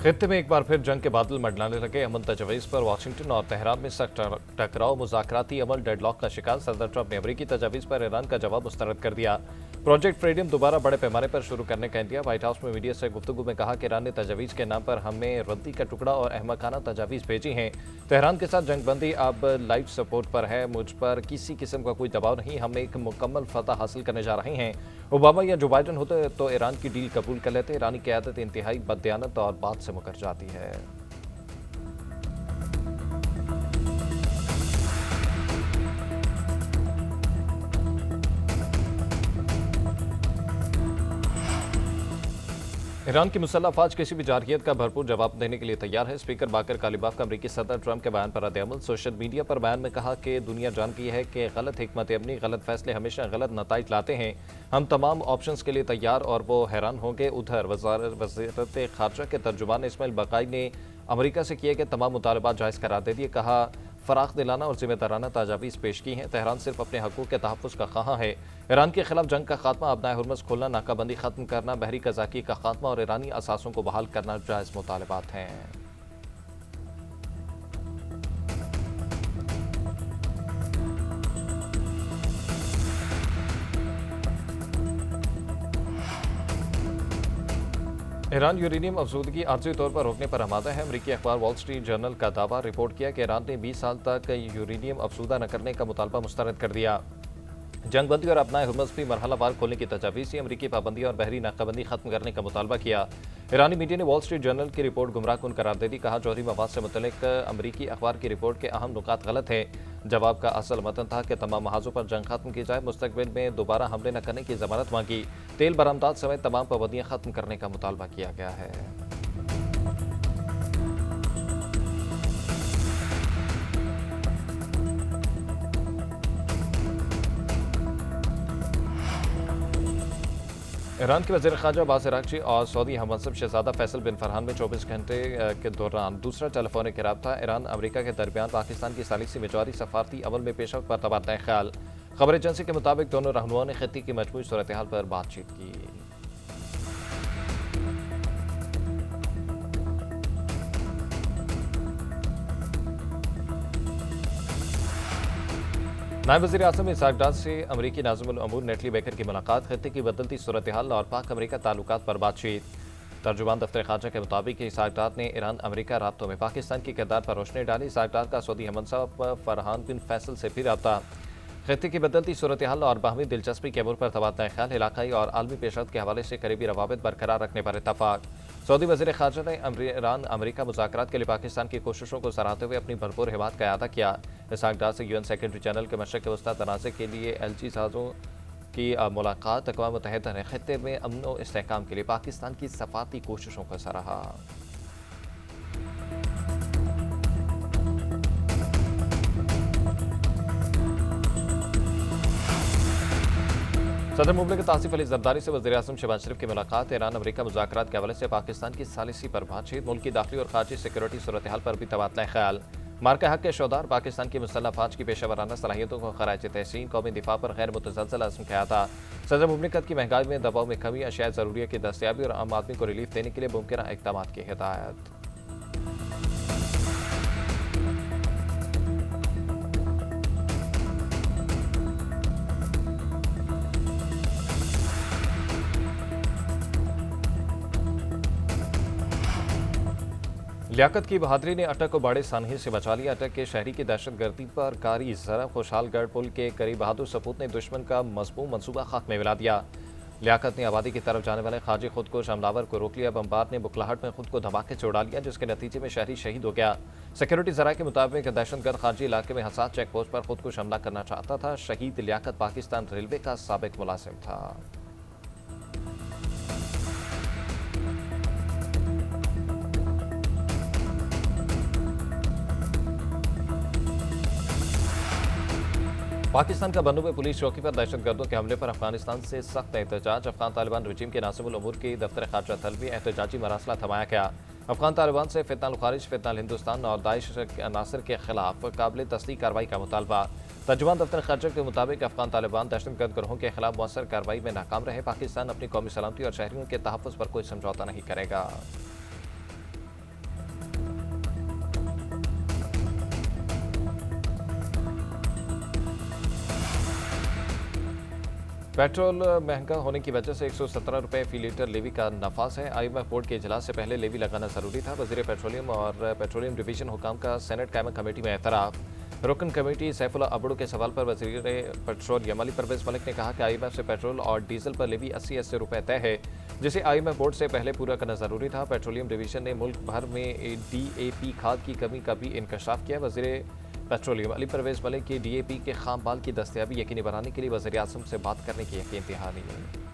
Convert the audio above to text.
खित्ते में एक बार फिर जंग के बादल मंडलाने लगे। अमन तजवीज़ पर वाशिंगटन और तेहरान में सख्त टकराव, मुज़ाकराती अमल डेडलॉक का शिकार। सदर ट्रंप ने अमरीकी तजवीज़ पर ईरान का जवाब मुस्तरद कर दिया। प्रोजेक्ट फ्रीडम दोबारा बड़े पैमाने पर शुरू करने का इंडिया। व्हाइट हाउस में मीडिया से गुफ्तगू में कहा कि ईरान ने तजवीज़ के नाम पर हमें रद्दी का टुकड़ा और अहमकाना तजावीज़ भेजी हैं। तेहरान के साथ जंगबंदी अब लाइफ सपोर्ट पर है। मुझ पर किसी किस्म का कोई दबाव नहीं। हम एक मुकम्मल फतह हासिल करने जा रहे हैं। ओबामा या जो बाइडन होते तो ईरान की डील कबूल कर लेते। ईरानी क़यादत इंतहाई बददियानत और बात से मुकर जाती है। ईरान की मुसल्लह अफवाज किसी भी जारहियत का भरपूर जवाब देने के लिए तैयार है। स्पीकर बाकर कालिबाफ का अमरीकी सदर ट्रंप के बयान पर रद्द-ए-अमल। सोशल मीडिया पर बयान में कहा कि दुनिया जानती है कि गलत हिकमत अमली, गलत फैसले हमेशा गलत नताइज लाते हैं। हम तमाम ऑप्शंस के लिए तैयार और वो हैरान होंगे। उधर वज़ारत ख़ारजा के तर्जुमान इस्माइल बक़ाई ने अमरीका से किए गए तमाम मुतालबात जायज़ करार दे दिए। कहा, फ़राख दिलाना और ज़िम्मेदाराना तजावीज़ पेश की हैं। तेहरान सिर्फ अपने हकूक़ के तहफ़्फ़ुज़ का ख़्वाह है। ईरान के खिलाफ जंग का खात्मा, अपना हुर्मुज़ खोलना, नाकाबंदी ख़त्म करना, बहरी कज़ाकी का खात्मा और ईरानी असासों को बहाल करना जायज़ मुतालबात हैं। ईरान यूरेनियम अफज़ूदगी आर्ज़ी तौर पर रोकने पर आमादा है। अमरीकी अखबार वॉल स्ट्रीट जर्नल का दावा रिपोर्ट किया कि ईरान ने 20 साल तक यूरेनियम अफज़ूदा न करने का मुतालबा मुस्तरद कर दिया। जंगबंदी और अपना हुर्मुज़ भी मरहलावार खोलने की तजवीज़ से अमरीकी पाबंदी और बहरी नाकाबंदी खत्म करने का मुतालबा किया। ईरानी मीडिया ने वॉल स्ट्रीट जर्नल की रिपोर्ट गुमराहकुन करार दे दी। कहा, जौहरी मवाद से मुतल्लिक अमरीकी अखबार की रिपोर्ट के अहम नुकात गलत है। जवाब का असल मतन था कि तमाम महाजों पर जंग खत्म की जाए, मुस्तकबिल में दोबारा हमले न करने की जमानत मांगी, तेल बरामदात समेत तमाम पाबंदियां खत्म करने का मुतालबा किया गया है। ईरान के वज़ीर ख़ारजा अब्बास अराग़ची और सऊदी हममंसब शहज़ादा फैसल बिन फरहान में 24 घंटे के दौरान दूसरा टेलीफोनिक राब्ता। ईरान अमरीका के दरमियान पाकिस्तान की सालिसी मिजवारी सफारती अमल में पेशरफ़्त पर तबादला ख़्याल। खबर एजेंसी के मुताबिक दोनों रहनुमाओं ने खित्ते की मजमूई सूरत हाल पर बातचीत की। नायब वज़ीर आज़म इसहाक़ डार से अमरीकी नाज़िमुल अमूर नेटली बेकर की मुलाकात। खित्ते की बदलती सूरत हाल और पाक अमरीका ताल्लुकात पर बातचीत। तर्जुमान दफ्तर ख़ारजा के मुताबिक इसहाक़ डार ने ईरान अमरीका राब्तों में पाकिस्तान के किरदार पर रोशनी डाली। इसहाक़ डार का सऊदी हममंसब फरहान बिन फैसल से भी रब्ता। खित्ते की बदलती सूरत हाल और बाहमी दिलचस्पी के अमूर पर तबादला ख्याल, इलाकाई और आलमी पेशरफ्त के हवाले से करीबी रवाबित बरकरार रखने पर इत्तफ़ाक़। सऊदी वज़ीर ख़ारजा ने ईरान अमरीका मुज़ाकरात के लिए पाकिस्तान की कोशिशों को सराहते हुए अपनी भरपूर हिमायत का इआदा किया। इसहाक़ डार से यूएन सेक्रेटरी जनरल के मशरक़ वस्ता तनाज़े के लिए एलजी साज़ों की मुलाकात। अक़वाम मुत्तहिदा ने खित्ते में अमन व इस्तेहकाम के लिए पाकिस्तान की सफ़ारती कोशिशों को सराहा। सदर मुमलिकत आसिफ अली ज़रदारी से वज़ीर आज़म शहबाज शरीफ की मुलाकात। ईरान अमरीका मुज़ाकरात के हवाले से पाकिस्तान की सालिसी पर बातचीत। मुल्क की दाखिली और खारजी सिक्योरिटी सूरत हाल पर भी तबादला ख्याल। मार्का हक के शौदार पाकिस्तान की मुसल्लह अफवाज की पेशा वराना सलाहियतों को खराज तहसीन। कौमी दिफा पर गैर मुतज़लज़ल अज़्म किया था। सदर मुमलिकत की महंगाई में दबाव में कमी, अशिया ज़रूरिया की दस्तियाबी और आम आदमी को रिलीफ देने के लिए मुमकिन इक़दाम की हिदायत। लियाकत की बहादुरी ने अटक को बड़े सानही से बचा लिया। अटक के शहरी की दहशतगर्दी पर कारी जरा खुशहालगढ़ पुल के करीब बहादुर सपूत ने दुश्मन का मज़मूम मनसूबा खाक में मिला दिया। लियाकत ने आबादी की तरफ जाने वाले खारजी खुद को हमलावर को रोक लिया। बमबार ने बुखलाहट में खुद को धमाके से उड़ा लिया, जिसके नतीजे में शहरी शहीद हो गया। सिक्योरिटी जरा के मुताबिक दहशतगर्द खारजी इलाके में हसास चेक पोस्ट पर खुद को हमला करना चाहता था। शहीद लियाकत पाकिस्तान रेलवे का साबिक मुलाजिम था। पाकिस्तान का बन्नू में पुलिस चौकी पर दहशतगर्दों के हमले पर अफगानिस्तान से सख्त एहतजाज। अफगान तालिबान रजीम के नाज़िमुल अमूर की दफ्तर ख़ारजा तलबी एहतजाजी मरासला थमाया गया। अफगान तालिबान से फितना खारिज, फितना हिंदुस्तान और दाइश अनासर के खिलाफ काबिल तस्दीक कार्रवाई का मुतालबा। तर्जुमान दफ्तर ख़ारजा के मुताबिक अफगान तालिबान दहशतगर्द गिरोहों के खिलाफ मौसर कार्रवाई में नाकाम रहे। पाकिस्तान अपनी कौमी सलामती और शहरियों के तहफ़्फ़ुज़ पर कोई समझौता नहीं करेगा। पेट्रोल महंगा होने की वजह से 117 रुपये फी लीटर लेवी का नफास है। IMF बोर्ड के इजलास से पहले लेवी लगाना जरूरी था। वजीर पेट्रोलियम और पेट्रोलियम डिवीजन हुकाम का सेनेट कायमा कमेटी में एतराफ़। रुकन कमेटी सैफुल्लाह अबड़ू के सवाल पर वजीर पेट्रोलियम अली परवेज मलिक ने कहा कि IMF से पेट्रोल और डीजल पर लेवी 80-80 रुपये तय है, जिसे IMF बोर्ड से पहले पूरा करना जरूरी था। पेट्रोलियम डिवीजन ने मुल्क भर में DAP खाद की कमी का भी इंकशाफ किया। वजीर पेट्रोलियम अली परवेज मलिक की DAP के खाम माल की दस्तयाबी यकीनी बनाने के लिए वज़ीर आज़म से बात करने की यकीन दहानी है।